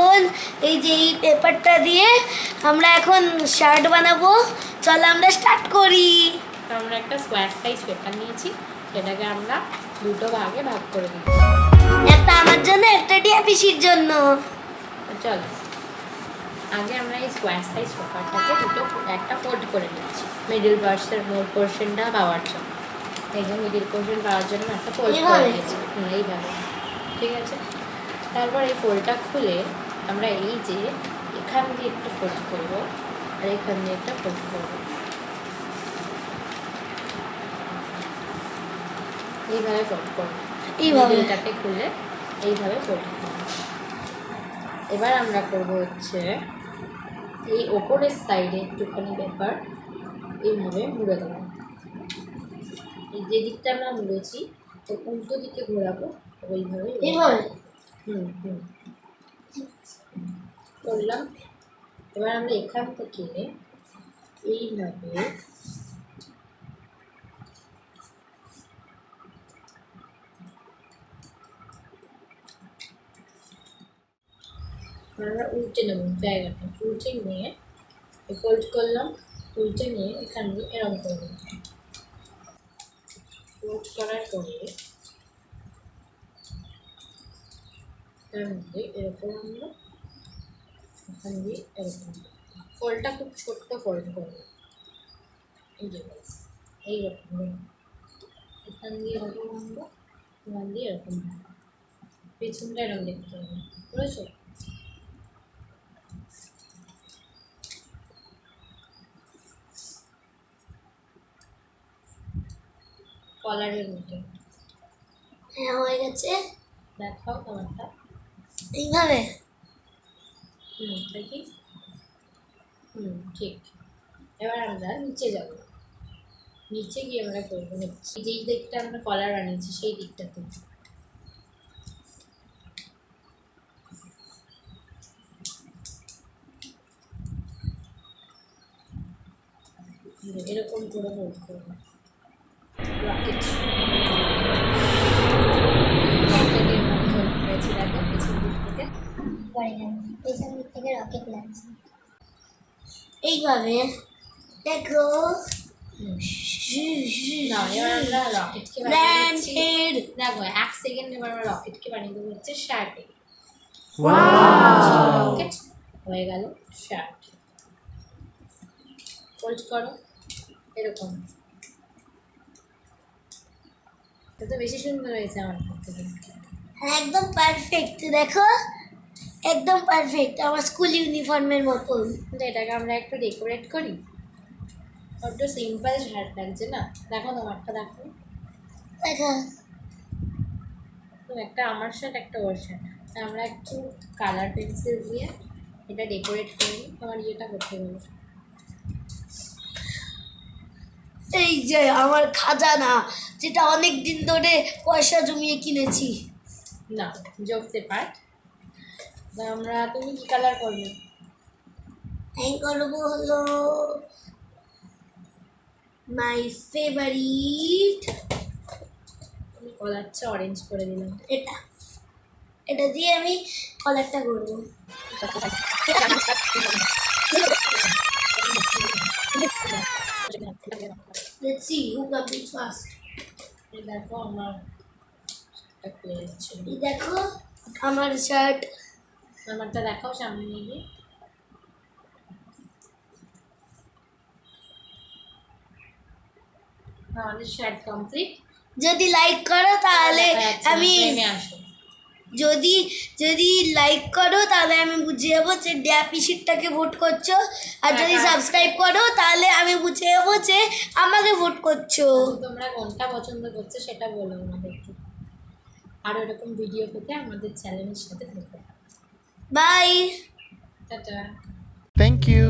এখন এই যে এই পেপারটা দিয়ে আমরা এখন শার্ট বানাবো। চলো আমরা স্টার্ট করি। আমরা একটা স্কোয়ার সাইজ পেপার নিয়েছি, সেটাকে আমরা দুটো ভাগে ভাগ করে দিই। একটা আমার জন্য, একটা টিয়া পিসির জন্য। চলো আগে আমরা এই স্কোয়ার সাইজ পেপারটাকে একটা ফোল্ড করে নিচ্ছি মিডিল পোর্শনটা পাওয়ার জন্য। এই যে মিডিল পোর্শন পাওয়ার জন্য একটা ফোল্ড করে নিয়েছি এইভাবে, ঠিক আছে। তারপর এই ফোল্ডটা খুলে আমরা এই যে এখান দিয়ে একটা ফোল্ড করবো আর এখান দিয়ে একটা ফোল্ড করবো, এইভাবে ফোল্ড করবো। এইভাবে এটাকে খুলে এইভাবে ফোল্ড করবো। এবার আমরা করবো হচ্ছে এই ওপরের সাইডে একটুখানি পেপার এইভাবে মুড়ে দেবো। এই যে দিকটা আমরা মুড়েছি তো উল্টো দিকে ঘোরাবো, ওইভাবে এইভাবে করলাম। এবার আমরা এখান থেকে এইভাবে আমরা উল্টে নেব, জায়গাটা উল্টে নিয়ে ফোল্ড করলাম, উল্টে নিয়ে এখান দিয়ে এরকম করব। ফোল্ড করার পরে এখান দিয়ে এরকম আমরা এখান দিয়ে এরকম ফোল্ডটা খুব ছোট্ট ফোল্ড করবো। এই যে এইরকম এখান দিয়ে এরকম আনবো, এখান দিয়ে এরকম পেছনটা এরকম দেখতে হবে, বুঝেছো? কলারের মতো। হ্যাঁ হয়ে গেছে, দেখাও তোমারটা এইভাবে। দেখি ঠিক। এবার আমরা নিচে যাব, নিচে গিয়ে আমরা করবো যেই দিকটা আমরা কলার আনিয়েছি সেই দিকটাতে এরকম করে হোল্ড করবো। রকেট হয়েছে, দেখো পেছন দিক থেকে পেছন দিক থেকে রকেট লাগছে এইভাবে, দেখো। না এবার আমরা রকেটকে বানিয়ে দেখো 1 সেকেন্ড। এবার আমরা রকেটকে বানিয়ে দেবো হচ্ছে শার্টে। রকেট হয়ে গেল শার্ট। ফোল্ড করো এরকম, তো বেশি সুন্দর হয়েছে আমার পক্ষে। হ্যাঁ একদম পারফেক্ট, দেখো একদম পারফেক্ট, আমার স্কুল ইউনিফর্মের মতন। এটাকে আমরা একটু ডেকোরেট করি, একটু সিম্পল শার্ট লাগছে না? দেখো তোমারটা দেখো, দেখো তো একটা আমার শার্ট একটা ওর শার্ট। আমরা একটু কালার পেন্সিল দিয়ে এটা ডেকোরেট করি। আমার ইয়েটা করতে হবে, এই যে আমার খাজানা, যেটা অনেক দিন ধরে পয়সা জমিয়ে কিনেছি। না জোকসে পার্ট। আমরা তুমি কি কালার করবে? এই করবো হলো মাই ফেভারিট, আমি কলারটা অরেঞ্জ করে দিলাম। এটা এটা দিয়ে আমি কলারটা করবো। Let's see who completes fast. এই দেখো আমার শার্টটা খুলে যাচ্ছে। এই দেখো আমার শার্ট। আমারটা দেখাও সামনে নিয়ে। আমাদের শার্ট কমপ্লিট। যদি লাইক করো তাহলে আমি যদি যদি লাইক করো তাহলে আমি বুঝে যাবো যে ড্যা পিসিরটাকে ভোট করছো, আর যদি সাবস্ক্রাইব করো তাহলে আমি বুঝে যাবো যে আমাকে ভোট করছো। তোমরা কোনটা পছন্দ করছো সেটা বলো আমাদেরকে। আর এরকম ভিডিও পেতে আমাদের চ্যানেলের সাথে থেকো। Bye, tata. Thank you.